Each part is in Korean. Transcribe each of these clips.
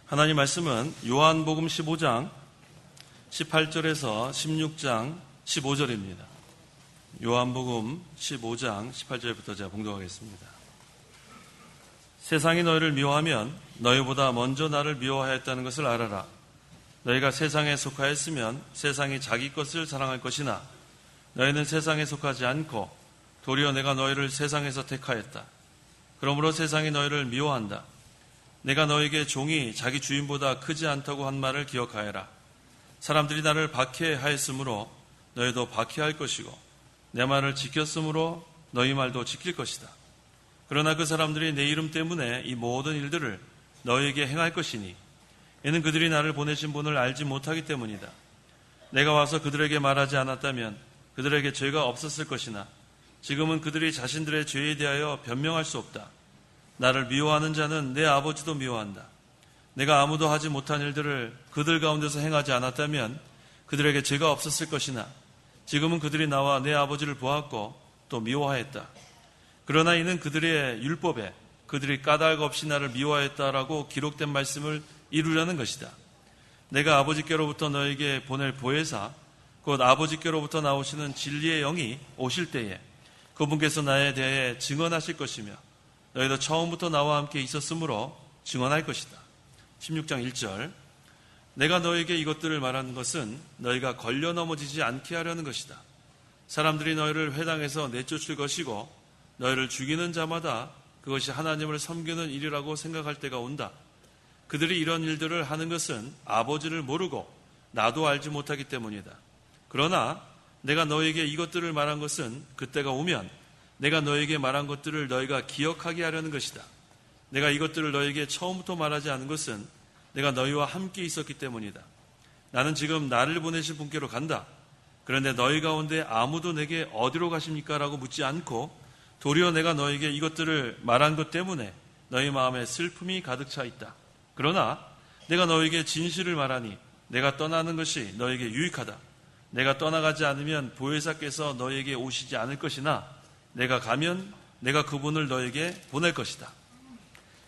하나님 말씀은 요한복음 15장 18절에서 16장 15절입니다. 요한복음 15장 18절부터 제가 봉독하겠습니다. 세상이 너희를 미워하면 너희보다 먼저 나를 미워하였다는 것을 알아라. 너희가 세상에 속하였으면 세상이 자기 것을 사랑할 것이나 너희는 세상에 속하지 않고 도리어 내가 너희를 세상에서 택하였다. 그러므로 세상이 너희를 미워한다. 내가 너에게 종이 자기 주인보다 크지 않다고 한 말을 기억하여라. 사람들이 나를 박해하였으므로 너희도 박해할 것이고 내 말을 지켰으므로 너희 말도 지킬 것이다. 그러나 그 사람들이 내 이름 때문에 이 모든 일들을 너희에게 행할 것이니 이는 그들이 나를 보내신 분을 알지 못하기 때문이다. 내가 와서 그들에게 말하지 않았다면 그들에게 죄가 없었을 것이나 지금은 그들이 자신들의 죄에 대하여 변명할 수 없다. 나를 미워하는 자는 내 아버지도 미워한다. 내가 아무도 하지 못한 일들을 그들 가운데서 행하지 않았다면 그들에게 죄가 없었을 것이나 지금은 그들이 나와 내 아버지를 보았고 또 미워하였다. 그러나 이는 그들의 율법에 그들이 까닭 없이 나를 미워하였다라고 기록된 말씀을 이루려는 것이다. 내가 아버지께로부터 너에게 보낼 보혜사 곧 아버지께로부터 나오시는 진리의 영이 오실 때에 그분께서 나에 대해 증언하실 것이며 너희도 처음부터 나와 함께 있었으므로 증언할 것이다. 16장 1절 내가 너에게 이것들을 말하는 것은 너희가 걸려 넘어지지 않게 하려는 것이다. 사람들이 너희를 회당에서 내쫓을 것이고 너희를 죽이는 자마다 그것이 하나님을 섬기는 일이라고 생각할 때가 온다. 그들이 이런 일들을 하는 것은 아버지를 모르고 나도 알지 못하기 때문이다. 그러나 내가 너에게 이것들을 말한 것은 그때가 오면 내가 너에게 말한 것들을 너희가 기억하게 하려는 것이다. 내가 이것들을 너에게 처음부터 말하지 않은 것은 내가 너희와 함께 있었기 때문이다. 나는 지금 나를 보내신 분께로 간다. 그런데 너희 가운데 아무도 내게 어디로 가십니까? 라고 묻지 않고 도리어 내가 너에게 이것들을 말한 것 때문에 너희 마음에 슬픔이 가득 차 있다. 그러나 내가 너에게 진실을 말하니 내가 떠나는 것이 너에게 유익하다. 내가 떠나가지 않으면 보혜사께서 너에게 오시지 않을 것이나 내가 가면 내가 그분을 너에게 보낼 것이다.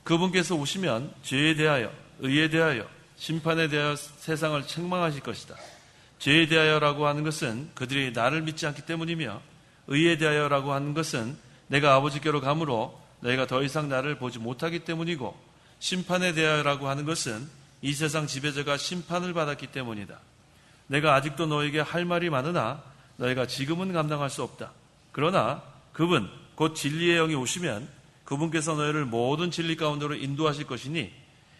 그분께서 오시면 죄에 대하여, 의에 대하여, 심판에 대하여 세상을 책망하실 것이다. 죄에 대하여라고 하는 것은 그들이 나를 믿지 않기 때문이며 의에 대하여라고 하는 것은 내가 아버지께로 가므로 너희가 더 이상 나를 보지 못하기 때문이고 심판에 대하여라고 하는 것은 이 세상 지배자가 심판을 받았기 때문이다. 내가 아직도 너에게 할 말이 많으나 너희가 지금은 감당할 수 없다. 그러나 그분 곧 진리의 영이 오시면 그분께서 너희를 모든 진리 가운데로 인도하실 것이니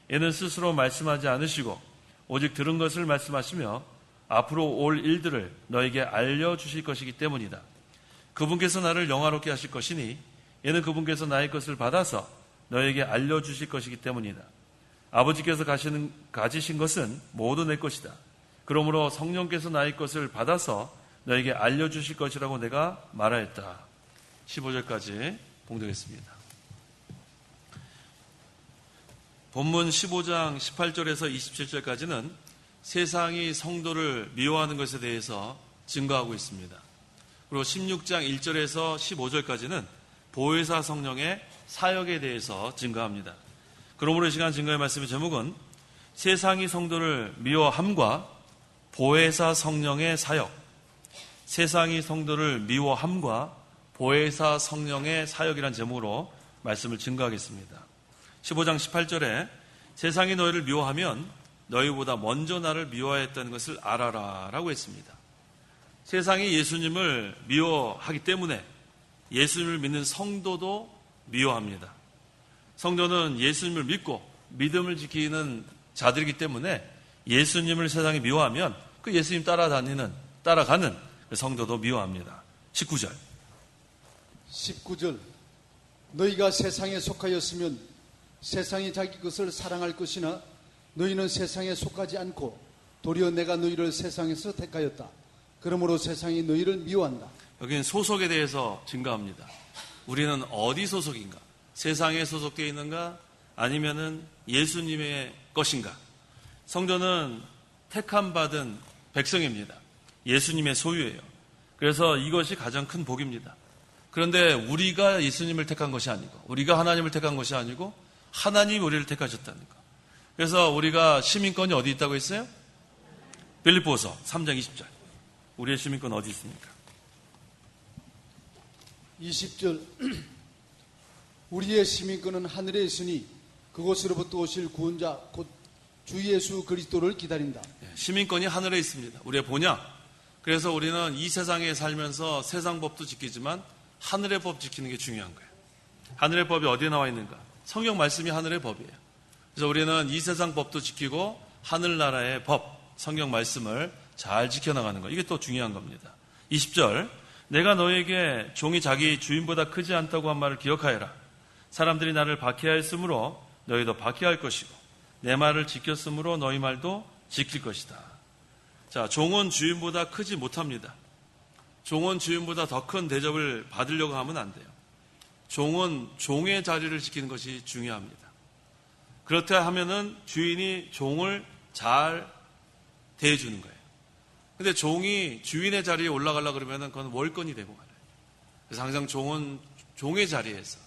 이는 스스로 말씀하지 않으시고 오직 들은 것을 말씀하시며 앞으로 올 일들을 너에게 알려주실 것이기 때문이다. 그분께서 나를 영화롭게 하실 것이니 이는 그분께서 나의 것을 받아서 너에게 알려주실 것이기 때문이다. 아버지께서 가지신 것은 모두 내 것이다. 그러므로 성령께서 나의 것을 받아서 너에게 알려주실 것이라고 내가 말하였다. 15절까지 봉독했습니다. 본문 15장 18절에서 27절까지는 세상이 성도를 미워하는 것에 대해서 증거하고 있습니다. 그리고 16장 1절에서 15절까지는 보혜사 성령의 사역에 대해서 증거합니다. 그러므로 이 시간 증거의 말씀의 제목은 세상이 성도를 미워함과 보혜사 성령의 사역, 세상이 성도를 미워함과 보혜사 성령의 사역이란 제목으로 말씀을 증거하겠습니다. 15장 18절에 세상이 너희를 미워하면 너희보다 먼저 나를 미워했다는 것을 알아라 라고 했습니다. 세상이 예수님을 미워하기 때문에 예수님을 믿는 성도도 미워합니다. 성도는 예수님을 믿고 믿음을 지키는 자들이기 때문에 예수님을 세상이 미워하면 그 예수님 따라가는 그 성도도 미워합니다. 19절 너희가 세상에 속하였으면 세상이 자기 것을 사랑할 것이나 너희는 세상에 속하지 않고 도리어 내가 너희를 세상에서 택하였다. 그러므로 세상이 너희를 미워한다. 여기는 소속에 대해서 증거합니다. 우리는 어디 소속인가? 세상에 소속되어 있는가? 아니면은 예수님의 것인가? 성도는 택함 받은 백성입니다. 예수님의 소유예요. 그래서 이것이 가장 큰 복입니다. 그런데 우리가 예수님을 택한 것이 아니고 우리가 하나님을 택한 것이 아니고 하나님이 우리를 택하셨다는 것. 그래서 우리가 시민권이 어디 있다고 했어요? 빌립보서 3장 20절. 우리의 시민권 어디 있습니까? 20절 우리의 시민권은 하늘에 있으니 그곳으로부터 오실 구원자 곧 주 예수 그리스도를 기다린다. 시민권이 하늘에 있습니다. 우리의 본향. 그래서 우리는 이 세상에 살면서 세상 법도 지키지만 하늘의 법 지키는 게 중요한 거예요. 하늘의 법이 어디에 나와 있는가? 성경 말씀이 하늘의 법이에요. 그래서 우리는 이 세상 법도 지키고 하늘나라의 법, 성경 말씀을 잘 지켜나가는 거. 이게 또 중요한 겁니다. 20절 내가 너에게 종이 자기 주인보다 크지 않다고 한 말을 기억하여라. 사람들이 나를 박해하였으므로 너희도 박해할 것이고 내 말을 지켰으므로 너희 말도 지킬 것이다. 자, 종은 주인보다 크지 못합니다. 종은 주인보다 더 큰 대접을 받으려고 하면 안 돼요. 종은 종의 자리를 지키는 것이 중요합니다. 그렇다 하면은 주인이 종을 잘 대해주는 거예요. 근데 종이 주인의 자리에 올라가려고 그러면은 그건 월권이 되고 말아요. 그래서 항상 종은 종의 자리에서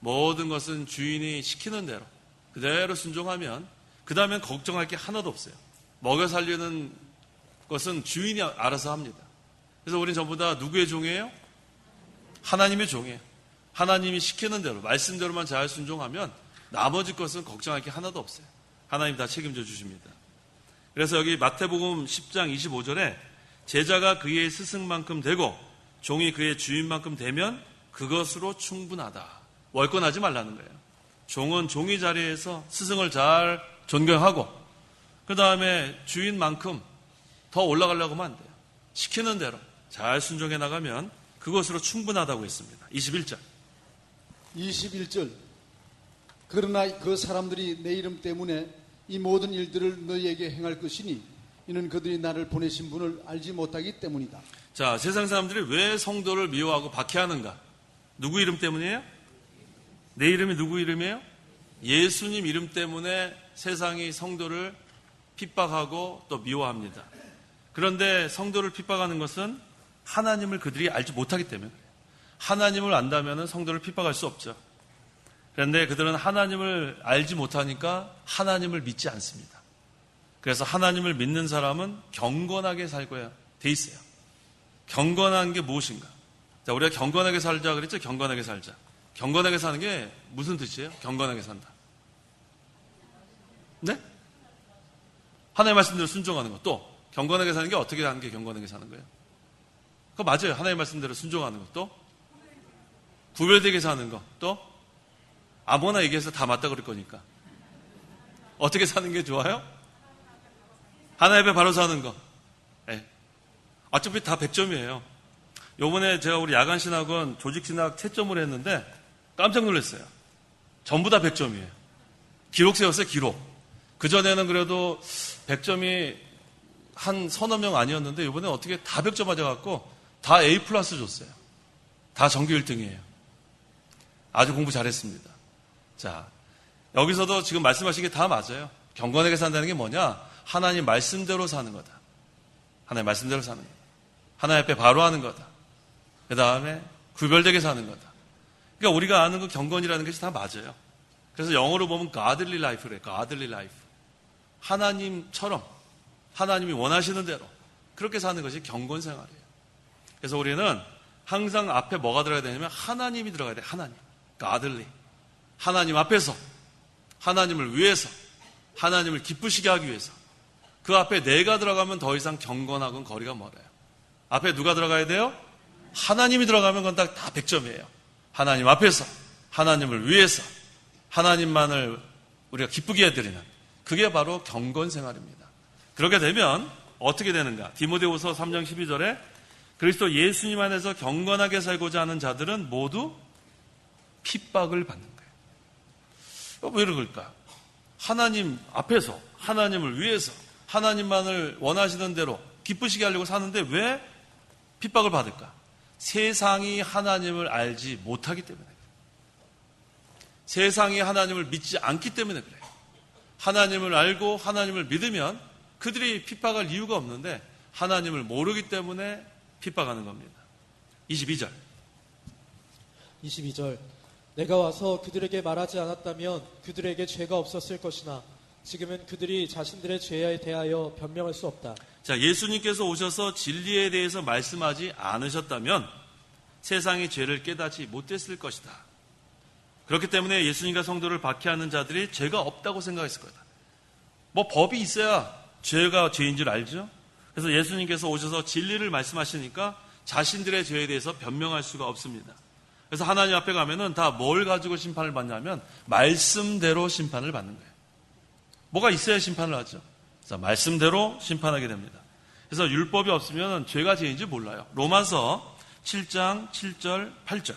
모든 것은 주인이 시키는 대로 그대로 순종하면 그 다음엔 걱정할 게 하나도 없어요. 먹여 살리는 것은 주인이 알아서 합니다. 그래서 우리는 전부 다 누구의 종이에요? 하나님의 종이에요. 하나님이 시키는 대로 말씀대로만 잘 순종하면 나머지 것은 걱정할 게 하나도 없어요. 하나님 다 책임져 주십니다. 그래서 여기 마태복음 10장 25절에 제자가 그의 스승만큼 되고 종이 그의 주인만큼 되면 그것으로 충분하다. 월권하지 말라는 거예요. 종은 종의 자리에서 스승을 잘 존경하고 그 다음에 주인만큼 더 올라가려고 하면 안 돼요. 시키는 대로 잘 순종해 나가면 그것으로 충분하다고 했습니다. 21절 그러나 그 사람들이 내 이름 때문에 이 모든 일들을 너희에게 행할 것이니 이는 그들이 나를 보내신 분을 알지 못하기 때문이다. 자, 세상 사람들이 왜 성도를 미워하고 박해하는가? 누구 이름 때문이에요? 내 이름이 누구 이름이에요? 예수님 이름 때문에 세상이 성도를 핍박하고 또 미워합니다. 그런데 성도를 핍박하는 것은 하나님을 그들이 알지 못하기 때문에 그래요. 하나님을 안다면 성도를 핍박할 수 없죠. 그런데 그들은 하나님을 알지 못하니까 하나님을 믿지 않습니다. 그래서 하나님을 믿는 사람은 경건하게 살고야 돼 있어요. 경건한 게 무엇인가? 자, 우리가 경건하게 살자 그랬죠? 경건하게 살자. 경건하게 사는 게 무슨 뜻이에요? 경건하게 산다. 네? 하나님의 말씀대로 순종하는 것. 또 경건하게 사는 게 어떻게 하는 게 경건하게 사는 거예요? 그거 맞아요. 하나님의 말씀대로 순종하는 것. 또 구별되게 사는 것. 또 아무나 얘기해서 다 맞다 그럴 거니까. 어떻게 사는 게 좋아요? 하나님 앞에 바로 사는 거. 네. 어차피 다 100점이에요. 요번에 제가 우리 야간신학원 조직신학 채점을 했는데 깜짝 놀랐어요. 전부 다 100점이에요. 기록 세웠어요, 기록. 그전에는 그래도 100점이 한 서너 명 아니었는데 이번에 어떻게 다 100점 맞아갖고 다 A 플러스 줬어요. 다 전교 1등이에요. 아주 공부 잘했습니다. 자, 여기서도 지금 말씀하신 게 다 맞아요. 경건하게 산다는 게 뭐냐? 하나님 말씀대로 사는 거다. 하나님 말씀대로 사는 거다. 하나님 앞에 바로 하는 거다. 그 다음에 구별되게 사는 거다. 그러니까 우리가 아는 그 경건이라는 것이 다 맞아요. 그래서 영어로 보면 godly life래. godly life. 하나님처럼 하나님이 원하시는 대로 그렇게 사는 것이 경건 생활이에요. 그래서 우리는 항상 앞에 뭐가 들어가야 되냐면 하나님이 들어가야 돼. 하나님. godly. 하나님 앞에서 하나님을 위해서 하나님을 기쁘시게 하기 위해서 그 앞에 내가 들어가면 더 이상 경건하고는 거리가 멀어요. 앞에 누가 들어가야 돼요? 하나님이 들어가면 그건 다 100점이에요. 하나님 앞에서 하나님을 위해서 하나님만을 우리가 기쁘게 해드리는 그게 바로 경건 생활입니다. 그렇게 되면 어떻게 되는가? 디모데후서 3장 12절에 그리스도 예수님 안에서 경건하게 살고자 하는 자들은 모두 핍박을 받는 거예요. 왜 그럴까? 하나님 앞에서 하나님을 위해서 하나님만을 원하시는 대로 기쁘시게 하려고 사는데 왜 핍박을 받을까? 세상이 하나님을 알지 못하기 때문에 그래요. 세상이 하나님을 믿지 않기 때문에 그래요. 하나님을 알고 하나님을 믿으면 그들이 핍박할 이유가 없는데 하나님을 모르기 때문에 핍박하는 겁니다. 22절. 내가 와서 그들에게 말하지 않았다면 그들에게 죄가 없었을 것이나 지금은 그들이 자신들의 죄에 대하여 변명할 수 없다. 자, 예수님께서 오셔서 진리에 대해서 말씀하지 않으셨다면 세상이 죄를 깨닫지 못했을 것이다. 그렇기 때문에 예수님과 성도를 박해하는 자들이 죄가 없다고 생각했을 거다. 뭐 법이 있어야 죄가 죄인 줄 알죠? 그래서 예수님께서 오셔서 진리를 말씀하시니까 자신들의 죄에 대해서 변명할 수가 없습니다. 그래서 하나님 앞에 가면은 다 뭘 가지고 심판을 받냐면 말씀대로 심판을 받는 거예요. 뭐가 있어야 심판을 하죠. 그래서 말씀대로 심판하게 됩니다. 그래서 율법이 없으면 죄가 죄인지 몰라요. 로마서 7장 7절 8절.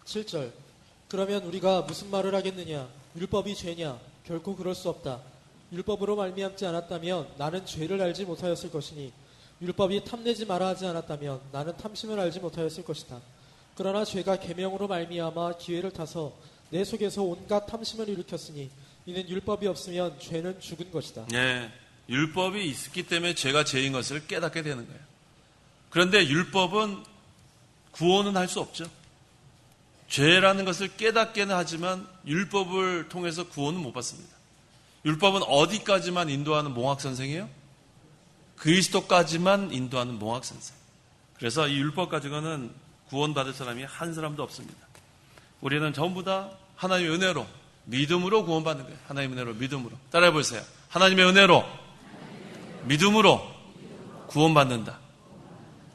7절. 그러면 우리가 무슨 말을 하겠느냐? 율법이 죄냐? 결코 그럴 수 없다. 율법으로 말미암지 않았다면 나는 죄를 알지 못하였을 것이니 율법이 탐내지 마라 하지 않았다면 나는 탐심을 알지 못하였을 것이다. 그러나 죄가 계명으로 말미암아 기회를 타서 내 속에서 온갖 탐심을 일으켰으니 이는 율법이 없으면 죄는 죽은 것이다. 예, 율법이 있기 때문에 죄가 죄인 것을 깨닫게 되는 거예요. 그런데 율법은 구원은 할 수 없죠. 죄라는 것을 깨닫게는 하지만 율법을 통해서 구원은 못 받습니다. 율법은 어디까지만 인도하는 몽학선생이에요? 그리스도까지만 인도하는 몽학선생. 그래서 이 율법 가지고는 구원받을 사람이 한 사람도 없습니다. 우리는 전부 다 하나님의 은혜로 믿음으로 구원받는 거예요. 하나님의 은혜로 믿음으로. 따라해 보세요. 하나님의 은혜로 믿음으로 구원받는다.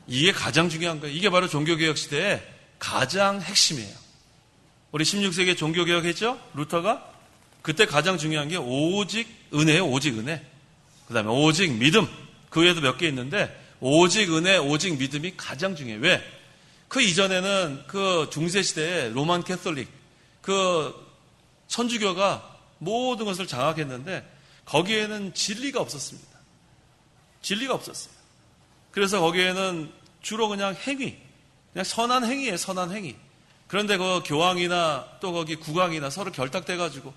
이게 가장 중요한 거예요. 이게 바로 종교개혁 시대의 가장 핵심이에요. 우리 16세기에 종교개혁 했죠? 루터가? 그때 가장 중요한 게 오직 은혜예요. 오직 은혜. 그 다음에 오직 믿음. 그 외에도 몇 개 있는데 오직 은혜, 오직 믿음이 가장 중요해요. 왜? 그 이전에는 그 중세시대에 로만 캐톨릭, 그 천주교가 모든 것을 장악했는데 거기에는 진리가 없었습니다. 진리가 없었어요. 그래서 거기에는 주로 그냥 행위, 그냥 선한 행위예요. 선한 행위. 그런데 그 교황이나 또 거기 국왕이나 서로 결탁돼가지고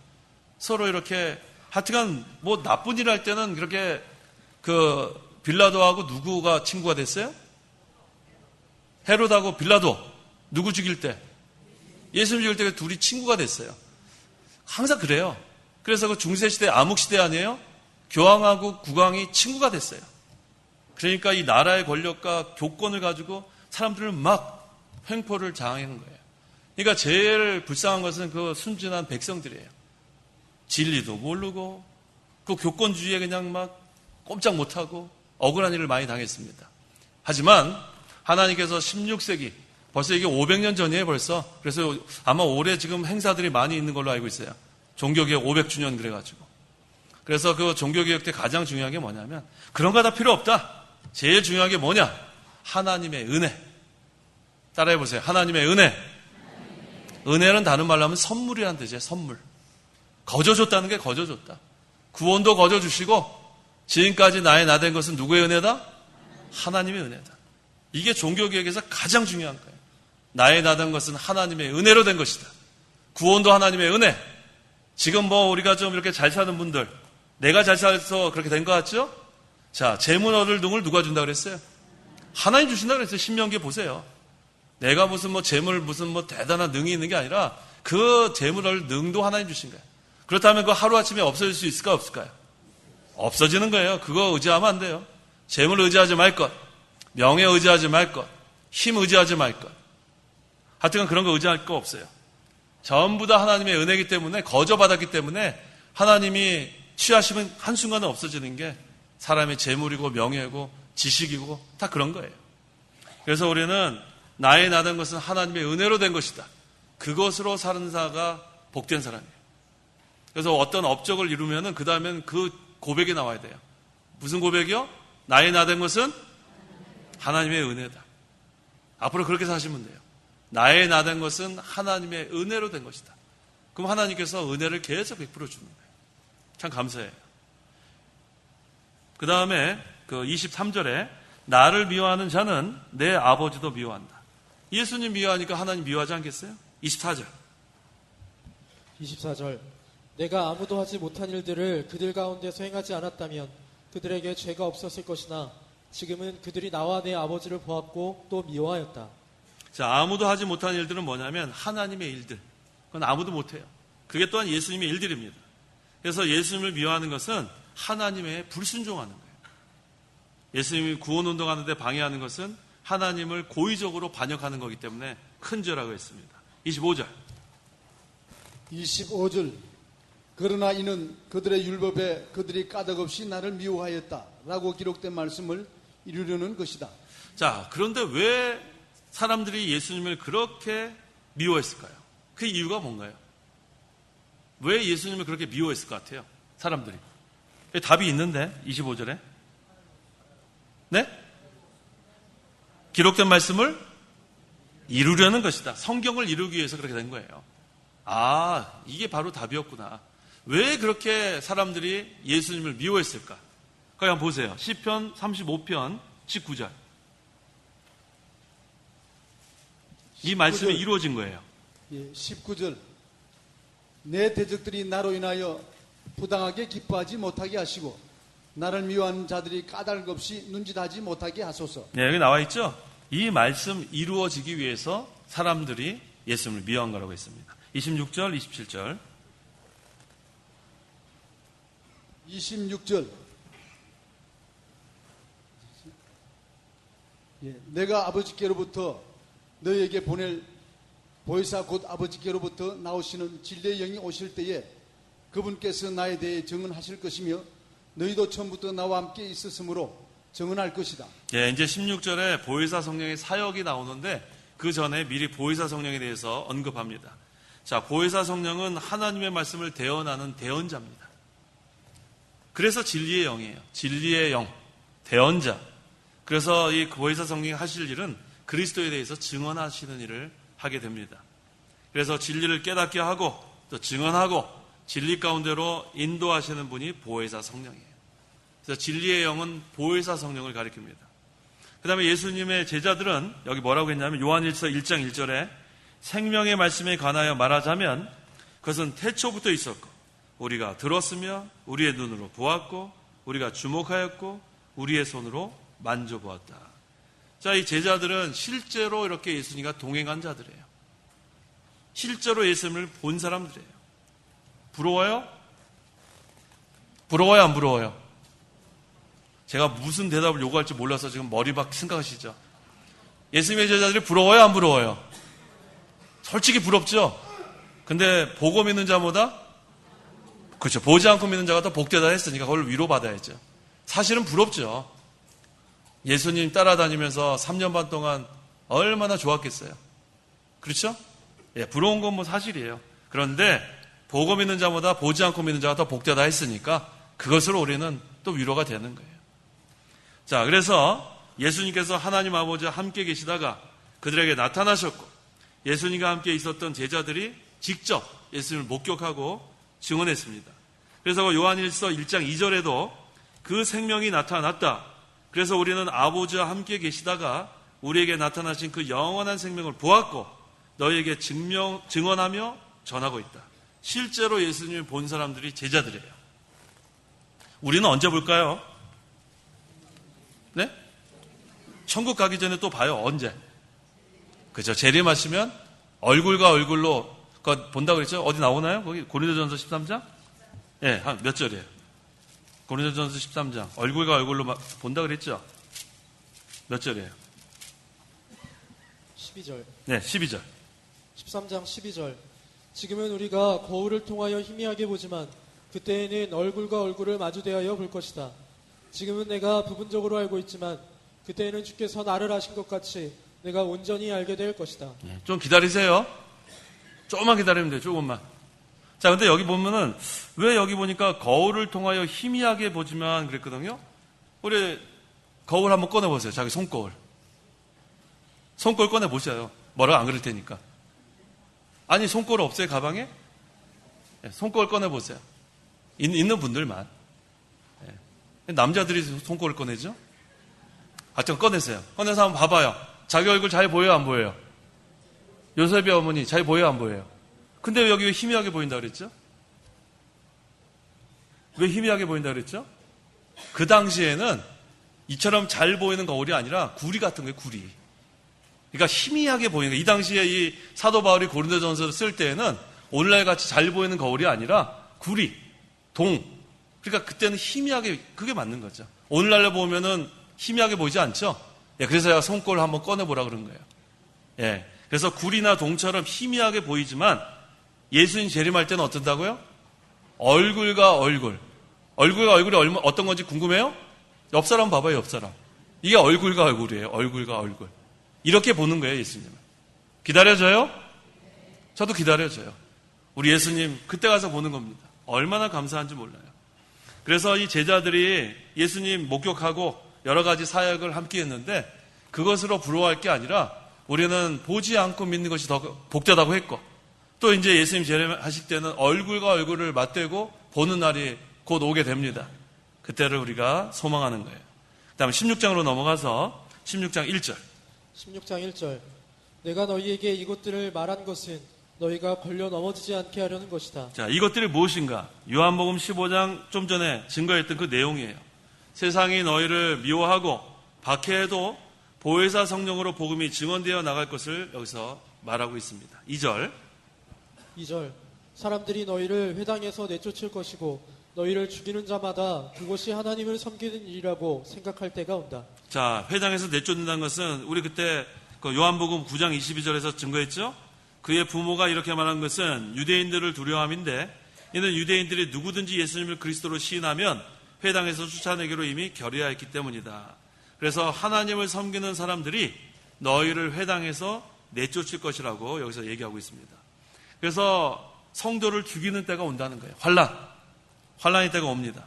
서로 이렇게 하여튼간 뭐 나쁜 일 할 때는 그렇게 그 빌라도하고 누구가 친구가 됐어요? 헤롯하고 빌라도. 누구 죽일 때? 예수님 죽일 때 둘이 친구가 됐어요. 항상 그래요. 그래서 그 중세시대 암흑시대 아니에요? 교황하고 국왕이 친구가 됐어요. 그러니까 이 나라의 권력과 교권을 가지고 사람들을 막 횡포를 장악하는 거예요. 그러니까 제일 불쌍한 것은 그 순진한 백성들이에요. 진리도 모르고 그 교권주의에 그냥 막 꼼짝 못하고 억울한 일을 많이 당했습니다. 하지만 하나님께서 16세기, 벌써 이게 500년 전이에요 벌써. 그래서 아마 올해 지금 행사들이 많이 있는 걸로 알고 있어요. 종교개혁 500주년 그래가지고. 그래서 그 종교개혁 때 가장 중요한 게 뭐냐면 그런 거 다 필요 없다. 제일 중요한 게 뭐냐? 하나님의 은혜. 따라해보세요. 하나님의 은혜. 은혜는 다른 말로 하면 선물이라는 뜻이에요. 선물. 거저줬다는 게 거저줬다. 구원도 거저주시고 지금까지 나의 나 된 것은 누구의 은혜다? 하나님의 은혜다. 이게 종교개혁에서 가장 중요한 거예요. 나의 나 된 것은 하나님의 은혜로 된 것이다. 구원도 하나님의 은혜. 지금 뭐 우리가 좀 이렇게 잘 사는 분들, 내가 잘 살아서 그렇게 된 것 같죠? 자, 재물 얻을 등을 누가 준다 그랬어요? 하나님 주신다 그랬어요. 신명기에 보세요. 내가 무슨 뭐 재물 무슨 뭐 대단한 능이 있는 게 아니라 그 재물 얻을 능도 하나님 주신 거예요. 그렇다면 그 하루아침에 없어질 수 있을까 없을까요? 없어지는 거예요. 그거 의지하면 안 돼요. 재물 의지하지 말 것, 명예 의지하지 말 것, 힘 의지하지 말 것. 하여튼 그런 거 의지할 거 없어요. 전부 다 하나님의 은혜이기 때문에 거저받았기 때문에 하나님이 취하시면 한순간에 없어지는 게 사람의 재물이고 명예고 지식이고 다 그런 거예요. 그래서 우리는 나의 나 된 것은 하나님의 은혜로 된 것이다. 그것으로 사는 자가 복된 사람이에요. 그래서 어떤 업적을 이루면은 그 다음엔 그 고백이 나와야 돼요. 무슨 고백이요? 나의 나 된 것은 하나님의 은혜다. 앞으로 그렇게 사시면 돼요. 나의 나 된 것은 하나님의 은혜로 된 것이다. 그럼 하나님께서 은혜를 계속 베풀어 주는 거예요. 참 감사해요. 그 다음에 그 23절에 나를 미워하는 자는 내 아버지도 미워한다. 예수님 미워하니까 하나님 미워하지 않겠어요? 24절. 24절. 내가 아무도 하지 못한 일들을 그들 가운데서 행하지 않았다면 그들에게 죄가 없었을 것이나 지금은 그들이 나와 내 아버지를 보았고 또 미워하였다. 자, 아무도 하지 못한 일들은 뭐냐면 하나님의 일들. 그건 아무도 못해요. 그게 또한 예수님의 일들입니다. 그래서 예수님을 미워하는 것은 하나님의 불순종하는 거예요. 예수님이 구원운동하는데 방해하는 것은 하나님을 고의적으로 반역하는 거기 때문에 큰 죄라고 했습니다. 25절. 25절. 그러나 이는 그들의 율법에 그들이 까닭없이 나를 미워하였다 라고 기록된 말씀을 이루려는 것이다. 자, 그런데 왜 사람들이 예수님을 그렇게 미워했을까요? 그 이유가 뭔가요? 왜 예수님을 그렇게 미워했을 것 같아요? 사람들이. 답이 있는데 25절에. 네? 기록된 말씀을 이루려는 것이다. 성경을 이루기 위해서 그렇게 된 거예요. 아, 이게 바로 답이었구나. 왜 그렇게 사람들이 예수님을 미워했을까? 거기 한번 보세요. 시편 35편 19절. 이 말씀이 이루어진 거예요. 19절. 내 대적들이 나로 인하여 부당하게 기뻐하지 못하게 하시고 나를 미워하는 자들이 까닭 없이 눈짓하지 못하게 하소서. 네, 여기 나와 있죠? 이 말씀 이루어지기 위해서 사람들이 예수님을 미워한 거라고 했습니다. 26절, 27절. 26절. 내가 아버지께로부터 너희에게 보낼 보혜사 곧 아버지께로부터 나오시는 진리의 영이 오실 때에 그분께서 나에 대해 증언하실 것이며 너희도 처음부터 나와 함께 있었으므로 증언할 것이다. 예, 이제 16절에 보혜사 성령의 사역이 나오는데 그 전에 미리 보혜사 성령에 대해서 언급합니다. 자, 보혜사 성령은 하나님의 말씀을 대언하는 대언자입니다. 그래서 진리의 영이에요. 진리의 영, 대언자. 그래서 이 보혜사 성령이 하실 일은 그리스도에 대해서 증언하시는 일을 하게 됩니다. 그래서 진리를 깨닫게 하고 또 증언하고 진리 가운데로 인도하시는 분이 보혜사 성령이에요. 그래서 진리의 영은 보혜사 성령을 가리킵니다. 그 다음에 예수님의 제자들은 여기 뭐라고 했냐면 요한일서 1장 1절에 생명의 말씀에 관하여 말하자면 그것은 태초부터 있었고 우리가 들었으며 우리의 눈으로 보았고 우리가 주목하였고 우리의 손으로 만져보았다. 자, 이 제자들은 실제로 이렇게 예수님과 동행한 자들이에요. 실제로 예수님을 본 사람들이에요. 부러워요? 부러워요, 안 부러워요? 제가 무슨 대답을 요구할지 몰라서 지금 머리 밖 생각하시죠? 예수님의 제자들이 부러워요, 안 부러워요? 솔직히 부럽죠? 근데 보고 믿는 자보다, 그렇죠, 보지 않고 믿는 자가 더 복되다 했으니까 그걸 위로받아야죠. 사실은 부럽죠. 예수님 따라다니면서 3년 반 동안 얼마나 좋았겠어요. 그렇죠? 예, 부러운 건 뭐 사실이에요. 그런데 보고 믿는 자보다 보지 않고 믿는 자가 더 복되다 했으니까 그것으로 우리는 또 위로가 되는 거예요. 자, 그래서 예수님께서 하나님 아버지와 함께 계시다가 그들에게 나타나셨고 예수님과 함께 있었던 제자들이 직접 예수님을 목격하고 증언했습니다. 그래서 요한일서 1장 2절에도 그 생명이 나타났다. 그래서 우리는 아버지와 함께 계시다가 우리에게 나타나신 그 영원한 생명을 보았고 너희에게 증언하며 전하고 있다. 실제로 예수님을 본 사람들이 제자들이에요. 우리는 언제 볼까요? 네? 천국 가기 전에 또 봐요. 언제? 그죠? 재림하시면 얼굴과 얼굴로 본다고 그랬죠? 어디 나오나요? 거기 고린도전서 13장? 예, 한 몇 절이에요? 고린도전서 13장. 얼굴과 얼굴로 본다 그랬죠? 몇 절이에요? 12절. 네, 12절. 13장 12절. 지금은 우리가 거울을 통하여 희미하게 보지만 그때에는 얼굴과 얼굴을 마주대하여 볼 것이다. 지금은 내가 부분적으로 알고 있지만 그때에는 주께서 나를 아신 것 같이 내가 온전히 알게 될 것이다. 네, 좀 기다리세요. 조금만 기다리면 돼요. 조금만. 자, 근데 여기 보면은 왜 여기 보니까 거울을 통하여 희미하게 보지만 그랬거든요. 우리 거울 한번 꺼내보세요. 자기 손거울. 손거울 꺼내보세요. 뭐라고 안 그럴 테니까. 아니, 손거울 없어요, 가방에? 네, 손거울 꺼내보세요. 있는 분들만. 네. 남자들이 손거울 꺼내죠? 하여튼 꺼내세요. 꺼내서 한번 봐봐요. 자기 얼굴 잘 보여요, 안 보여요? 요셉이 어머니 잘 보여요, 안 보여요? 근데 왜 여기 왜 희미하게 보인다 그랬죠? 왜 희미하게 보인다 그랬죠? 그 당시에는 이처럼 잘 보이는 거울이 아니라 구리 같은 거예요, 구리. 그러니까 희미하게 보이는 거예요. 이 당시에 이 사도 바울이 고린도전서를 쓸 때에는 오늘날 같이 잘 보이는 거울이 아니라 구리, 동. 그러니까 그때는 희미하게 그게 맞는 거죠. 오늘날로 보면은 희미하게 보이지 않죠? 예, 그래서 제가 손거울 한번 꺼내보라 그런 거예요. 예, 그래서 구리나 동처럼 희미하게 보이지만 예수님 재림할 때는 어떤다고요? 얼굴과 얼굴. 얼굴과 얼굴이 어떤 건지 궁금해요? 옆 사람 봐봐요, 옆 사람. 이게 얼굴과 얼굴이에요. 얼굴과 얼굴. 이렇게 보는 거예요, 예수님을. 기다려져요? 저도 기다려져요. 우리 예수님 그때 가서 보는 겁니다. 얼마나 감사한지 몰라요. 그래서 이 제자들이 예수님 목격하고 여러 가지 사역을 함께 했는데 그것으로 부러워할 게 아니라 우리는 보지 않고 믿는 것이 더 복되다고 했고 또 이제 예수님 재림하실 때는 얼굴과 얼굴을 맞대고 보는 날이 곧 오게 됩니다. 그때를 우리가 소망하는 거예요. 그 다음에 16장으로 넘어가서 16장 1절. 16장 1절. 내가 너희에게 이것들을 말한 것은 너희가 걸려 넘어지지 않게 하려는 것이다. 자, 이것들이 무엇인가? 요한복음 15장 좀 전에 증거했던 그 내용이에요. 세상이 너희를 미워하고 박해해도 보혜사 성령으로 복음이 증언되어 나갈 것을 여기서 말하고 있습니다. 2절. 2절. 사람들이 너희를 회당에서 내쫓을 것이고 너희를 죽이는 자마다 그것이 하나님을 섬기는 일이라고 생각할 때가 온다. 자, 회당에서 내쫓는다는 것은 우리 그때 그 요한복음 9장 22절에서 증거했죠? 그의 부모가 이렇게 말한 것은 유대인들을 두려워함인데 이는 유대인들이 누구든지 예수님을 그리스도로 시인하면 회당에서 쫓아내기로 이미 결의하였기 때문이다. 그래서 하나님을 섬기는 사람들이 너희를 회당에서 내쫓을 것이라고 여기서 얘기하고 있습니다. 그래서 성도를 죽이는 때가 온다는 거예요. 환란의 때가 옵니다.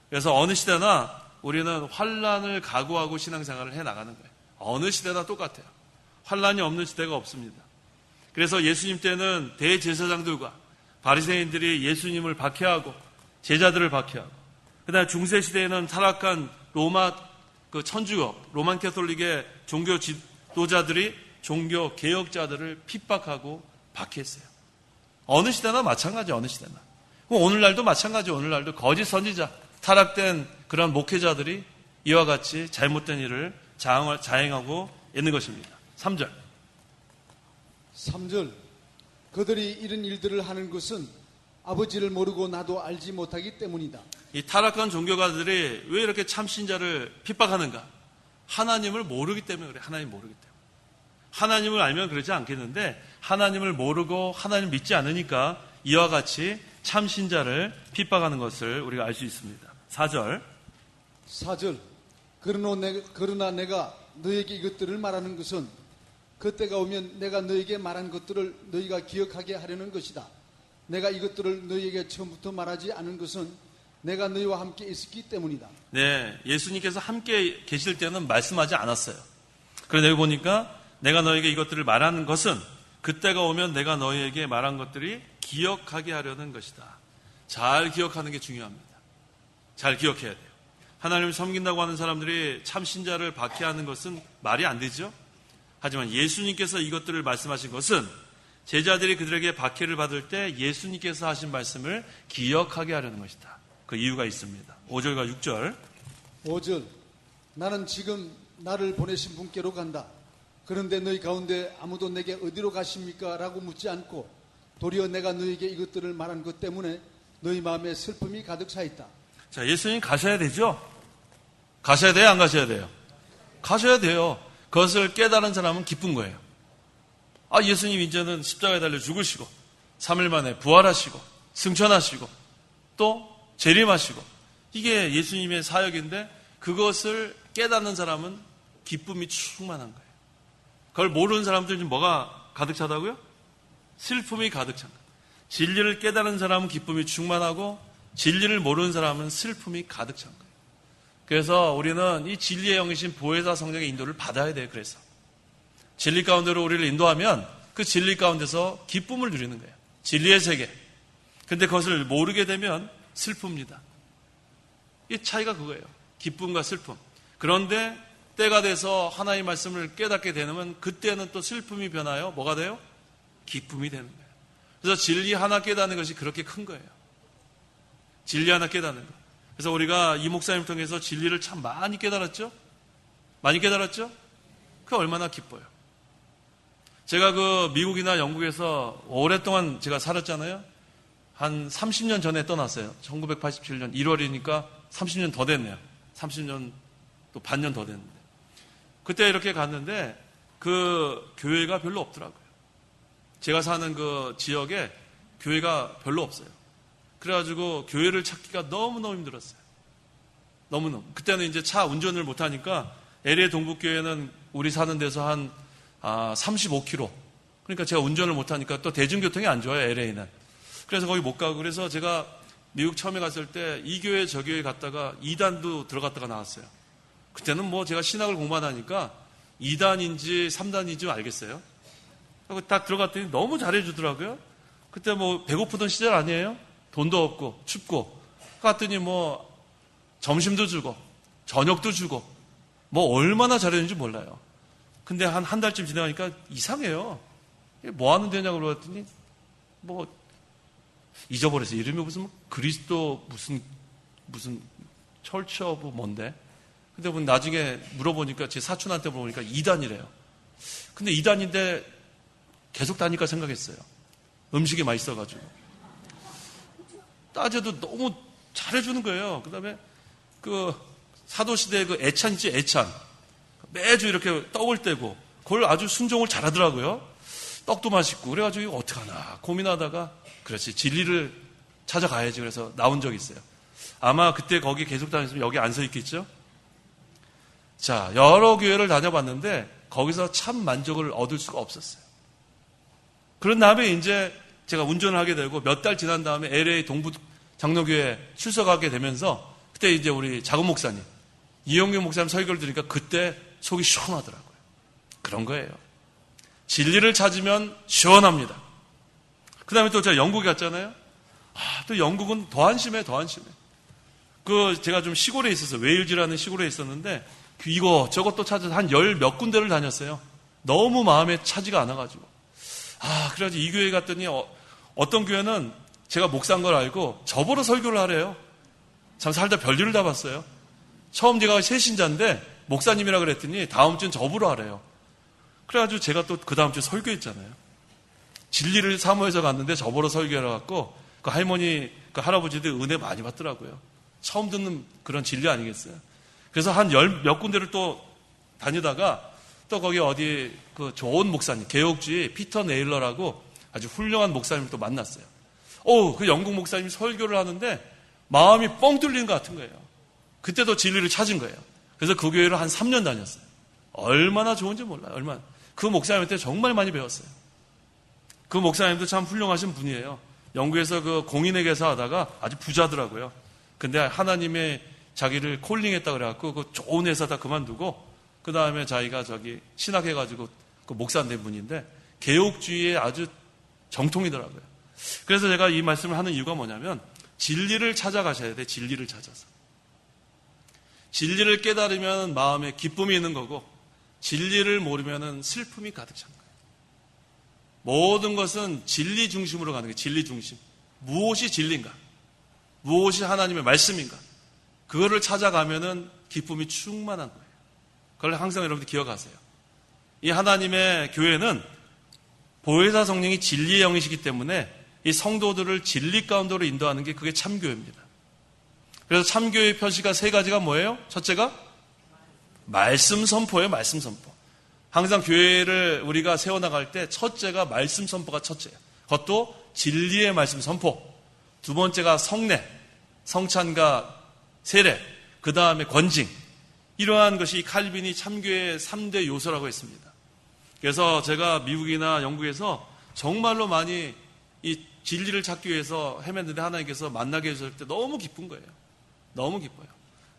그래서 어느 시대나 우리는 환란을 각오하고 신앙생활을 해나가는 거예요. 어느 시대나 똑같아요. 환란이 없는 시대가 없습니다. 그래서 예수님 때는 대제사장들과 바리새인들이 예수님을 박해하고 제자들을 박해하고 그다음에 중세 시대에는 타락한 로마 그 천주교 로만 캐톨릭의 종교 지도자들이 종교 개혁자들을 핍박하고 박해했어요. 어느 시대나 마찬가지 어느 시대나. 오늘날도 마찬가지 오늘날도 거짓 선지자 타락된 그런 목회자들이 이와 같이 잘못된 일을 자행하고 있는 것입니다. 3절. 3절. 그들이 이런 일들을 하는 것은 아버지를 모르고 나도 알지 못하기 때문이다. 이 타락한 종교가들이 왜 이렇게 참신자를 핍박하는가? 하나님을 모르기 때문에 그래. 하나님 모르기 때문에. 하나님을 알면 그러지 않겠는데 하나님을 모르고 하나님 믿지 않으니까 이와 같이 참신자를 핍박하는 것을 우리가 알 수 있습니다. 4절. 4절. 그러나 내가 너에게 이것들을 말하는 것은 그때가 오면 내가 너에게 말한 것들을 너희가 기억하게 하려는 것이다. 내가 이것들을 너희에게 처음부터 말하지 않은 것은 내가 너희와 함께 있었기 때문이다. 네, 예수님께서 함께 계실 때는 말씀하지 않았어요. 그런데 여기 보니까 내가 너에게 이것들을 말하는 것은 그때가 오면 내가 너희에게 말한 것들이 기억하게 하려는 것이다. 잘 기억하는 게 중요합니다. 잘 기억해야 돼요. 하나님을 섬긴다고 하는 사람들이 참신자를 박해하는 것은 말이 안 되죠. 하지만 예수님께서 이것들을 말씀하신 것은 제자들이 그들에게 박해를 받을 때 예수님께서 하신 말씀을 기억하게 하려는 것이다. 그 이유가 있습니다. 5절과 6절. 5절. 나는 지금 나를 보내신 분께로 간다. 그런데 너희 가운데 아무도 내게 어디로 가십니까? 라고 묻지 않고 도리어 내가 너희에게 이것들을 말한 것 때문에 너희 마음에 슬픔이 가득 차 있다. 자, 예수님 가셔야 되죠? 가셔야 돼요? 안 가셔야 돼요? 가셔야 돼요. 그것을 깨달은 사람은 기쁜 거예요. 아, 예수님 이제는 십자가에 달려 죽으시고 3일 만에 부활하시고 승천하시고 또 재림하시고 이게 예수님의 사역인데 그것을 깨닫는 사람은 기쁨이 충만한 거예요. 그걸 모르는 사람들은 뭐가 가득 차다고요? 슬픔이 가득 찬 거예요. 진리를 깨달은 사람은 기쁨이 충만하고 진리를 모르는 사람은 슬픔이 가득 찬 거예요. 그래서 우리는 이 진리의 영이신 보혜사 성령의 인도를 받아야 돼요. 그래서 진리 가운데로 우리를 인도하면 그 진리 가운데서 기쁨을 누리는 거예요. 진리의 세계. 근데 그것을 모르게 되면 슬픕니다. 이 차이가 그거예요. 기쁨과 슬픔. 그런데 때가 돼서 하나님의 말씀을 깨닫게 되면 그때는 또 슬픔이 변하여 뭐가 돼요? 기쁨이 되는 거예요. 그래서 진리 하나 깨닫는 것이 그렇게 큰 거예요. 진리 하나 깨닫는 것. 그래서 우리가 이 목사님 통해서 진리를 참 많이 깨달았죠? 많이 깨달았죠? 그게 얼마나 기뻐요. 제가 그 미국이나 영국에서 오랫동안 제가 살았잖아요. 한 30년 전에 떠났어요. 1987년 1월이니까 30년 더 됐네요. 30년 또 반년 더 됐는데. 그때 이렇게 갔는데 그 교회가 별로 없더라고요. 제가 사는 그 지역에 교회가 별로 없어요. 그래가지고 교회를 찾기가 너무너무 힘들었어요. 너무너무. 그때는 이제 차 운전을 못하니까 LA 동북교회는 우리 사는 데서 한 35km. 그러니까 제가 운전을 못하니까 또 대중교통이 안 좋아요, LA는. 그래서 거기 못 가고. 그래서 제가 미국 처음에 갔을 때 이 교회 저 교회 갔다가 2단도 들어갔다가 나왔어요. 그때는 뭐 제가 신학을 공부하니까 2단인지 3단인지 알겠어요. 그리고 딱 들어갔더니 너무 잘해주더라고요. 그때 뭐 배고프던 시절 아니에요? 돈도 없고 춥고. 갔더니 뭐 점심도 주고 저녁도 주고 뭐 얼마나 잘해주는지 몰라요. 근데 한 달쯤 지나가니까 이상해요. 뭐 하는 데냐고 물어봤더니 뭐 잊어버렸어요. 이름이 무슨 그리스도 무슨 철치 오브 뭔데? 근데 나중에 물어보니까 제 사촌한테 물어보니까 2단이래요. 근데 2단인데 계속 다니까 생각했어요. 음식이 맛있어가지고. 따져도 너무 잘해주는 거예요. 그 다음에 그 사도시대 그 애찬 있지, 애찬. 매주 이렇게 떡을 떼고 그걸 아주 순종을 잘하더라고요. 떡도 맛있고. 그래가지고 이거 어떡하나 고민하다가 그렇지, 진리를 찾아가야지. 그래서 나온 적이 있어요. 아마 그때 거기 계속 다녔으면 여기 안 서 있겠죠? 자, 여러 교회를 다녀봤는데 거기서 참 만족을 얻을 수가 없었어요. 그런 다음에 이제 제가 운전을 하게 되고 몇 달 지난 다음에 LA 동부 장로교회 출석하게 되면서 그때 이제 우리 작은 목사님, 이용규 목사님 설교를 들으니까 그때 속이 시원하더라고요. 그런 거예요. 진리를 찾으면 시원합니다. 그 다음에 또 제가 영국에 갔잖아요. 또 영국은 더 한심해. 제가 좀 시골에 있었어요. 웨일즈라는 시골에 있었는데 이거 저것도 찾아서 한 10몇 군데를 다녔어요. 너무 마음에 차지가 않아가지고. 그래가지고 이 교회 갔더니 어떤 교회는 제가 목사인 걸 알고 저보러 설교를 하래요. 참 살다 별일을 다 봤어요. 처음 제가 새신자인데 목사님이라 그랬더니 다음 주는 저보러 하래요. 그래가지고 제가 또 그 다음 주에 설교했잖아요. 진리를 사모해서 갔는데 저보러 설교하러 갔고 그 할머니, 그 할아버지들 은혜 많이 받더라고요. 처음 듣는 그런 진리 아니겠어요? 그래서 한 몇 군데를 또 다니다가 또 거기 어디 그 좋은 목사님, 개혁주의 피터 네일러라고 아주 훌륭한 목사님을 또 만났어요. 그 영국 목사님이 설교를 하는데 마음이 뻥 뚫리는 것 같은 거예요. 그때도 진리를 찾은 거예요. 그래서 그 교회를 한 3년 다녔어요. 얼마나 좋은지 몰라요. 얼마나. 그 목사님한테 정말 많이 배웠어요. 그 목사님도 참 훌륭하신 분이에요. 영국에서 그 공인회계사 하다가 아주 부자더라고요. 근데 하나님의 자기를 콜링했다 그래갖고 그 좋은 회사 다 그만두고 그 다음에 자기가 신학해가지고 그 목사 된 분인데 개혁주의에 아주 정통이더라고요. 그래서 제가 이 말씀을 하는 이유가 뭐냐면 진리를 찾아가셔야 돼. 진리를 찾아서. 진리를 깨달으면 마음에 기쁨이 있는 거고 진리를 모르면 슬픔이 가득 찬 거예요. 모든 것은 진리 중심으로 가는 거예요. 진리 중심. 무엇이 진리인가? 무엇이 하나님의 말씀인가? 그거를 찾아가면은 기쁨이 충만한 거예요. 그걸 항상 여러분들 기억하세요. 이 하나님의 교회는 보혜사 성령이 진리의 영이시기 때문에 이 성도들을 진리 가운데로 인도하는 게 그게 참교회입니다. 그래서 참교회의 표시가 3가지가 뭐예요? 첫째가 말씀 선포예요. 말씀 선포. 항상 교회를 우리가 세워나갈 때 첫째가 말씀 선포가 첫째예요. 그것도 진리의 말씀 선포. 두 번째가 성례, 성찬과 세례, 그 다음에 권징. 이러한 것이 칼빈이 참교회의 3대 요소라고 했습니다. 그래서 제가 미국이나 영국에서 정말로 많이 이 진리를 찾기 위해서 헤맸는데 하나님께서 만나게 해주실 때 너무 기쁜 거예요. 너무 기뻐요.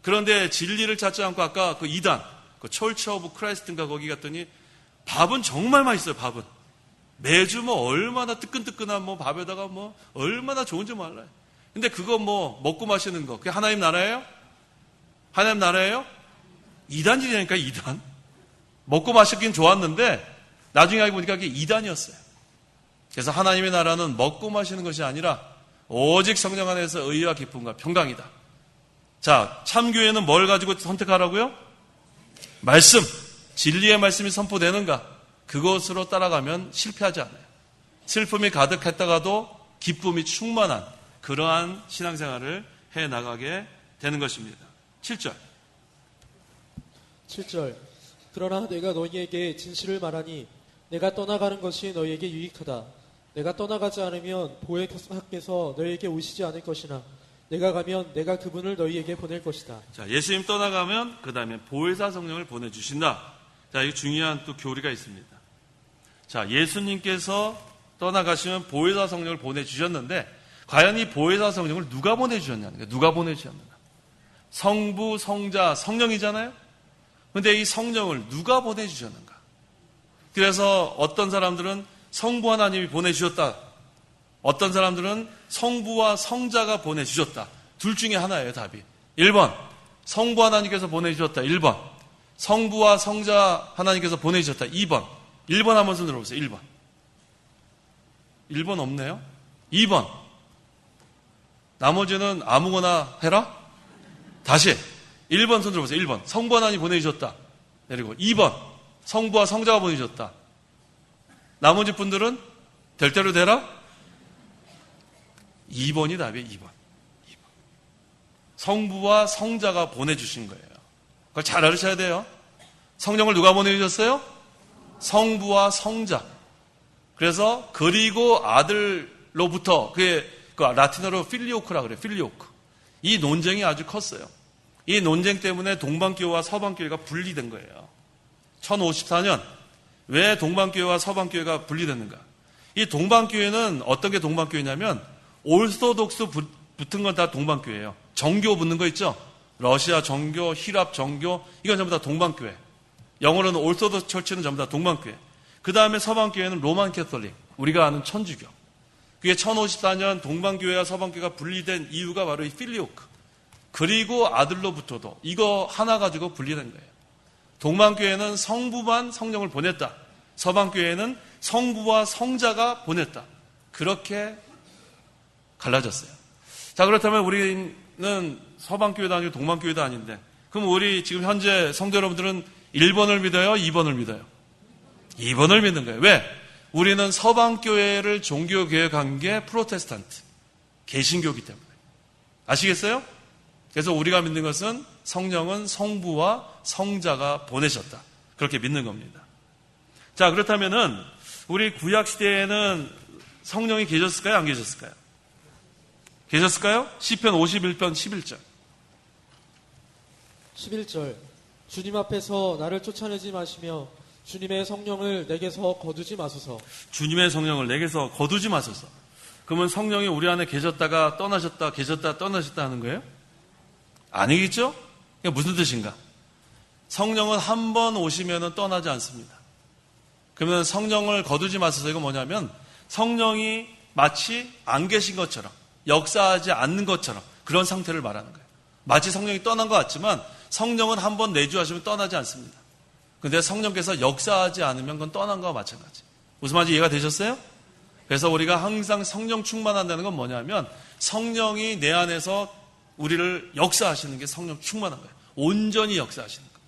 그런데 진리를 찾지 않고 아까 그 2단, 그 철치 오브 크라이스트인가 거기 갔더니 밥은 정말 맛있어요. 밥은. 매주 뭐 얼마나 뜨끈뜨끈한 뭐 밥에다가 뭐 얼마나 좋은지 몰라요. 근데 그거 뭐 먹고 마시는 거 그게 하나님 나라예요? 하나님 나라예요? 2단이라니까 2단. 먹고 마시긴 좋았는데 나중에 알고 보니까 그게 2단이었어요. 그래서 하나님의 나라는 먹고 마시는 것이 아니라 오직 성령 안에서 의와 기쁨과 평강이다. 자, 참교회는 뭘 가지고 선택하라고요? 말씀. 진리의 말씀이 선포되는가? 그것으로 따라가면 실패하지 않아요. 슬픔이 가득했다가도 기쁨이 충만한 그러한 신앙생활을 해나가게 되는 것입니다. 7절. 7절. 그러나 내가 너희에게 진실을 말하니 내가 떠나가는 것이 너희에게 유익하다. 내가 떠나가지 않으면 보혜사께서 너희에게 오시지 않을 것이나 내가 가면 내가 그분을 너희에게 보낼 것이다. 자, 예수님 떠나가면 그 다음에 보혜사 성령을 보내주신다. 자, 이 중요한 또 교리가 있습니다. 자, 예수님께서 떠나가시면 보혜사 성령을 보내주셨는데 과연 이 보혜사 성령을 누가 보내주셨냐는 거예요. 누가 보내주셨느냐. 성부, 성자, 성령이잖아요. 그런데 이 성령을 누가 보내주셨는가. 그래서 어떤 사람들은 성부 하나님이 보내주셨다. 어떤 사람들은 성부와 성자가 보내주셨다. 둘 중에 하나예요, 답이. 1번, 성부 하나님께서 보내주셨다. 1번, 성부와 성자 하나님께서 보내주셨다. 2번, 1번 한번 손 들어보세요. 1번. 1번 없네요. 2번, 나머지는 아무거나 해라? 다시 1번 손 들어보세요. 1번, 성부 하나님 보내주셨다. 그리고 2번, 성부와 성자가 보내주셨다. 나머지 분들은 될 대로 되라? 2번이 답이에요. 2번. 성부와 성자가 보내주신 거예요. 그걸 잘 알으셔야 돼요. 성령을 누가 보내주셨어요? 성부와 성자. 그래서 그리고 아들로부터 그게 그 라틴어로 필리오크라 그래요. 필리오크. 이 논쟁이 아주 컸어요. 이 논쟁 때문에 동방교회와 서방교회가 분리된 거예요. 1054년 왜 동방교회와 서방교회가 분리됐는가? 이 동방교회는 어떤 게 동방교회냐면 올소독스 붙은 건 다 동방교회예요. 정교 붙는 거 있죠? 러시아 정교, 히랍 정교, 이건 전부 다 동방교회. 영어로는 올소독스 철치는 전부 다 동방교회. 그 다음에 서방교회는 로만 캐톨릭, 우리가 아는 천주교. 그게 1054년 동방교회와 서방교회가 분리된 이유가 바로 이 필리오크. 그리고 아들로부터도 이거 하나 가지고 분리된 거예요. 동방교회는 성부만 성령을 보냈다. 서방교회는 성부와 성자가 보냈다. 그렇게 갈라졌어요. 자, 그렇다면 우리는 서방교회도 아니고 동방교회도 아닌데 그럼 우리 지금 현재 성도 여러분들은 1번을 믿어요? 2번을 믿어요? 2번을 믿는 거예요. 왜? 우리는 서방교회를 종교개혁한 게 프로테스탄트, 개신교이기 때문에. 아시겠어요? 그래서 우리가 믿는 것은 성령은 성부와 성자가 보내셨다. 그렇게 믿는 겁니다. 자, 그렇다면은 우리 구약시대에는 성령이 계셨을까요? 안 계셨을까요? 계셨을까요? 시편 51편 11절. 11절. 주님 앞에서 나를 쫓아내지 마시며 주님의 성령을 내게서 거두지 마소서. 주님의 성령을 내게서 거두지 마소서. 그러면 성령이 우리 안에 계셨다가 떠나셨다, 계셨다, 떠나셨다 하는 거예요? 아니겠죠? 이게 무슨 뜻인가? 성령은 한 번 오시면 떠나지 않습니다. 그러면 성령을 거두지 마소서 이건 뭐냐면 성령이 마치 안 계신 것처럼 역사하지 않는 것처럼 그런 상태를 말하는 거예요. 마치 성령이 떠난 것 같지만 성령은 한 번 내주하시면 떠나지 않습니다. 그런데 성령께서 역사하지 않으면 그건 떠난 거와 마찬가지. 무슨 말인지 이해가 되셨어요? 그래서 우리가 항상 성령 충만한다는 건 뭐냐면 성령이 내 안에서 우리를 역사하시는 게 성령 충만한 거예요. 온전히 역사하시는 거예요.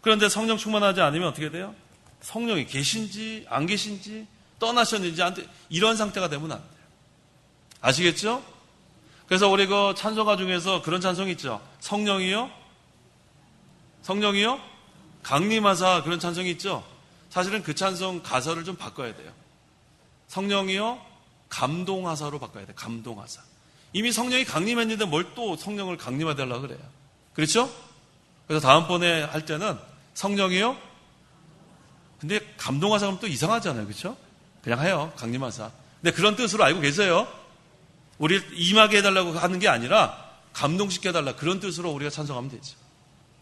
그런데 성령 충만하지 않으면 어떻게 돼요? 성령이 계신지 안 계신지 떠나셨는지 이런 상태가 되면 안 돼요. 아시겠죠? 그래서 우리 그 찬송가 중에서 그런 찬송이 있죠. 성령이요? 성령이요? 강림하사 그런 찬송이 있죠. 사실은 그 찬송 가사를 좀 바꿔야 돼요. 성령이요? 감동하사로 바꿔야 돼요. 감동하사. 이미 성령이 강림했는데 뭘 또 성령을 강림하게 하려고 그래요. 그렇죠? 그래서 다음번에 할 때는 성령이요? 근데 감동하사 하면 또 이상하잖아요. 그렇죠? 그냥 해요. 강림하사. 근데 그런 뜻으로 알고 계세요. 우리 임하게 해달라고 하는 게 아니라 감동시켜 해달라. 그런 뜻으로 우리가 찬송하면 되죠.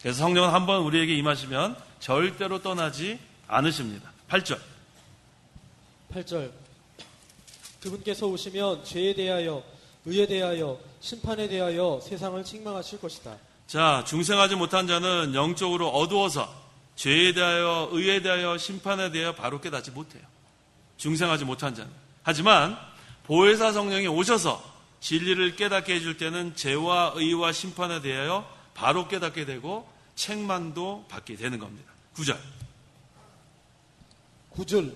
그래서 성령은 한번 우리에게 임하시면 절대로 떠나지 않으십니다. 8절. 8절. 그분께서 오시면 죄에 대하여, 의에 대하여, 심판에 대하여 세상을 책망하실 것이다. 자, 중생하지 못한 자는 영적으로 어두워서 죄에 대하여, 의에 대하여, 심판에 대하여 바로 깨닫지 못해요. 중생하지 못한 자는. 하지만 보혜사 성령이 오셔서 진리를 깨닫게 해줄 때는 죄와 의와 심판에 대하여 바로 깨닫게 되고 책망도 받게 되는 겁니다. 9절. 9절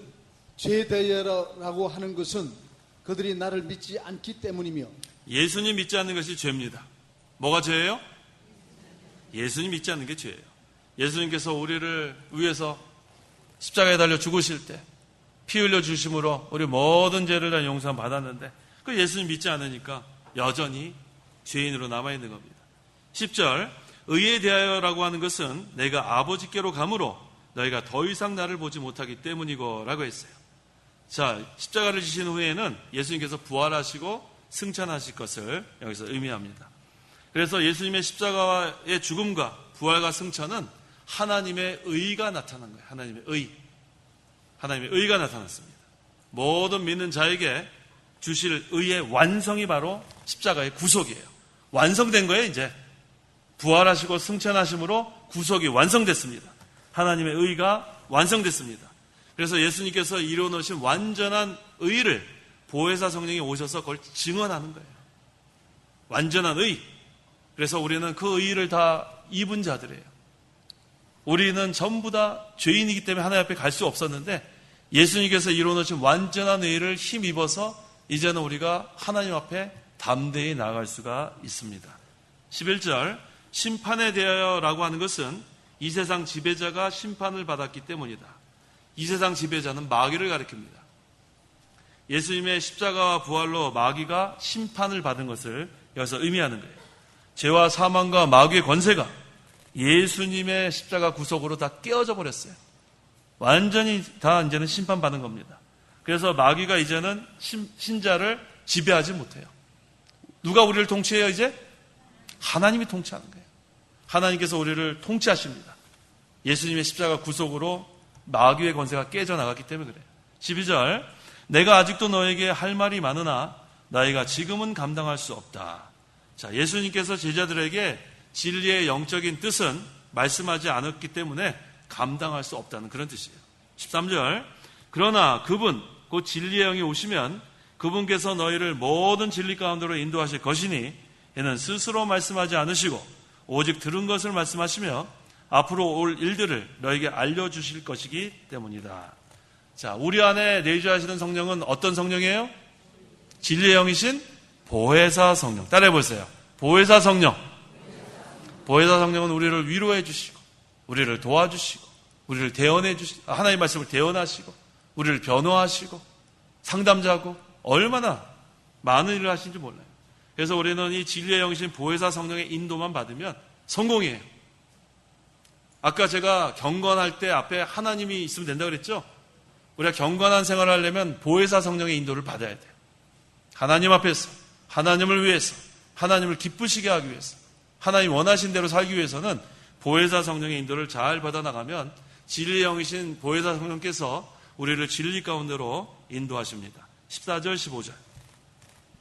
죄 대여라고 하는 것은 그들이 나를 믿지 않기 때문이며 예수님 믿지 않는 것이 죄입니다. 뭐가 죄예요? 예수님 믿지 않는 게 죄예요. 예수님께서 우리를 위해서 십자가에 달려 죽으실 때 피 흘려 주심으로 우리 모든 죄를 다 용서함 받았는데 그 예수님 믿지 않으니까 여전히 죄인으로 남아있는 겁니다. 10절 의에 대하여라고 하는 것은 내가 아버지께로 가므로 너희가 더 이상 나를 보지 못하기 때문이고 라고 했어요. 자, 십자가를 지신 후에는 예수님께서 부활하시고 승천하실 것을 여기서 의미합니다. 그래서 예수님의 십자가의 죽음과 부활과 승천은 하나님의 의가 나타난 거예요. 하나님의 의가 나타났습니다. 모든 믿는 자에게 주실 의의 완성이 바로 십자가의 구속이에요. 완성된 거예요, 이제. 부활하시고 승천하심으로 구속이 완성됐습니다. 하나님의 의가 완성됐습니다. 그래서 예수님께서 이루어놓으신 완전한 의를 보혜사 성령이 오셔서 그걸 증언하는 거예요. 완전한 의. 그래서 우리는 그 의를 다 입은 자들이에요. 우리는 전부 다 죄인이기 때문에 하나님 앞에 갈 수 없었는데 예수님께서 이루어놓으신 완전한 의를 힘입어서 이제는 우리가 하나님 앞에 담대히 나아갈 수가 있습니다. 11절 심판에 대하여라고 하는 것은 이 세상 지배자가 심판을 받았기 때문이다. 이 세상 지배자는 마귀를 가리킵니다. 예수님의 십자가와 부활로 마귀가 심판을 받은 것을 여기서 의미하는 거예요. 죄와 사망과 마귀의 권세가 예수님의 십자가 구속으로 다 깨어져 버렸어요. 완전히 다 이제는 심판받은 겁니다. 그래서 마귀가 이제는 신자를 지배하지 못해요. 누가 우리를 통치해요, 이제? 하나님이 통치하는 거예요. 하나님께서 우리를 통치하십니다. 예수님의 십자가 구속으로 마귀의 권세가 깨져나갔기 때문에 그래요. 12절 내가 아직도 너에게 할 말이 많으나 너희가 지금은 감당할 수 없다. 자, 예수님께서 제자들에게 진리의 영적인 뜻은 말씀하지 않았기 때문에 감당할 수 없다는 그런 뜻이에요. 13절 그러나 그분 곧 진리의 영이 오시면 그분께서 너희를 모든 진리 가운데로 인도하실 것이니 이는 스스로 말씀하지 않으시고 오직 들은 것을 말씀하시며 앞으로 올 일들을 너에게 알려주실 것이기 때문이다. 자, 우리 안에 내주하시는 성령은 어떤 성령이에요? 진리의 영이신 보혜사 성령. 따라해 보세요. 보혜사 성령. 보혜사 성령은 우리를 위로해 주시고 우리를 도와주시고 우리를 대언해 주시고 하나님의 말씀을 대언하시고 우리를 변호하시고 상담자고 얼마나 많은 일을 하시는지 몰라요. 그래서 우리는 이 진리의 영이신 보혜사 성령의 인도만 받으면 성공이에요. 아까 제가 경건할 때 앞에 하나님이 있으면 된다고 그랬죠? 우리가 경건한 생활을 하려면 보혜사 성령의 인도를 받아야 돼요. 하나님 앞에서 하나님을 위해서 하나님을 기쁘시게 하기 위해서 하나님 원하신 대로 살기 위해서는 보혜사 성령의 인도를 잘 받아나가면 진리의 영이신 보혜사 성령께서 우리를 진리 가운데로 인도하십니다. 14절 15절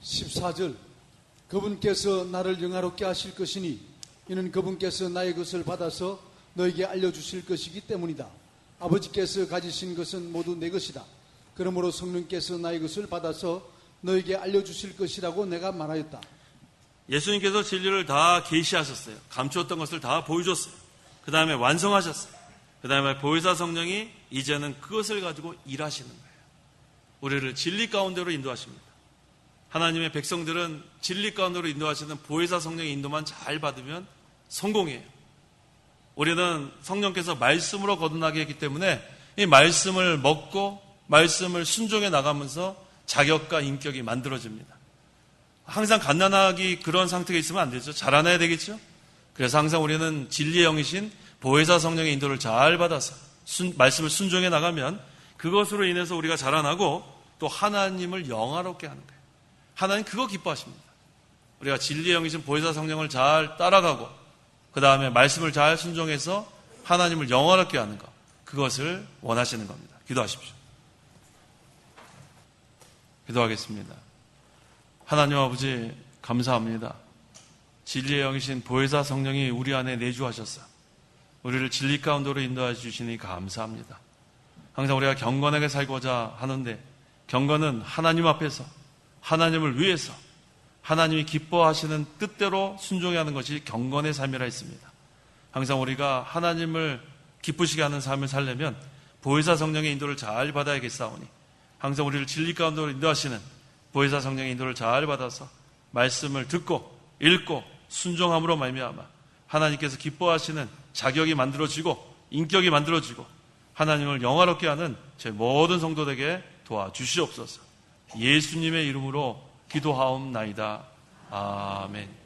14절 그분께서 나를 영화롭게 하실 것이니 이는 그분께서 나의 것을 받아서 너에게 알려주실 것이기 때문이다. 아버지께서 가지신 것은 모두 내 것이다. 그러므로 성령께서 나의 것을 받아서 너에게 알려주실 것이라고 내가 말하였다. 예수님께서 진리를 다 계시하셨어요. 감추었던 것을 다 보여줬어요. 그 다음에 완성하셨어요. 그 다음에 보혜사 성령이 이제는 그것을 가지고 일하시는 거예요. 우리를 진리 가운데로 인도하십니다. 하나님의 백성들은 진리 가운데로 인도하시는 보혜사 성령의 인도만 잘 받으면 성공이에요. 우리는 성령께서 말씀으로 거듭나게 했기 때문에 이 말씀을 먹고 말씀을 순종해 나가면서 자격과 인격이 만들어집니다. 항상 갓난아기 그런 상태가 있으면 안 되죠. 자라나야 되겠죠. 그래서 항상 우리는 진리의 영이신 보혜사 성령의 인도를 잘 받아서 말씀을 순종해 나가면 그것으로 인해서 우리가 자라나고 또 하나님을 영화롭게 하는 거예요. 하나님 그거 기뻐하십니다. 우리가 진리의 영이신 보혜사 성령을 잘 따라가고 그 다음에 말씀을 잘 순종해서 하나님을 영화롭게 하는 것, 그것을 원하시는 겁니다. 기도하십시오. 기도하겠습니다. 하나님 아버지 감사합니다. 진리의 영이신 보혜사 성령이 우리 안에 내주하셔서 우리를 진리 가운데로 인도해 주시니 감사합니다. 항상 우리가 경건하게 살고자 하는데 경건은 하나님 앞에서 하나님을 위해서 하나님이 기뻐하시는 뜻대로 순종해야 하는 것이 경건의 삶이라 했습니다. 항상 우리가 하나님을 기쁘시게 하는 삶을 살려면 보혜사 성령의 인도를 잘 받아야겠사오니 항상 우리를 진리 가운데로 인도하시는 보혜사 성령의 인도를 잘 받아서 말씀을 듣고 읽고 순종함으로 말미암아 하나님께서 기뻐하시는 자격이 만들어지고 인격이 만들어지고 하나님을 영화롭게 하는 제 모든 성도들에게 도와주시옵소서. 예수님의 이름으로 기도하옵나이다. 아멘.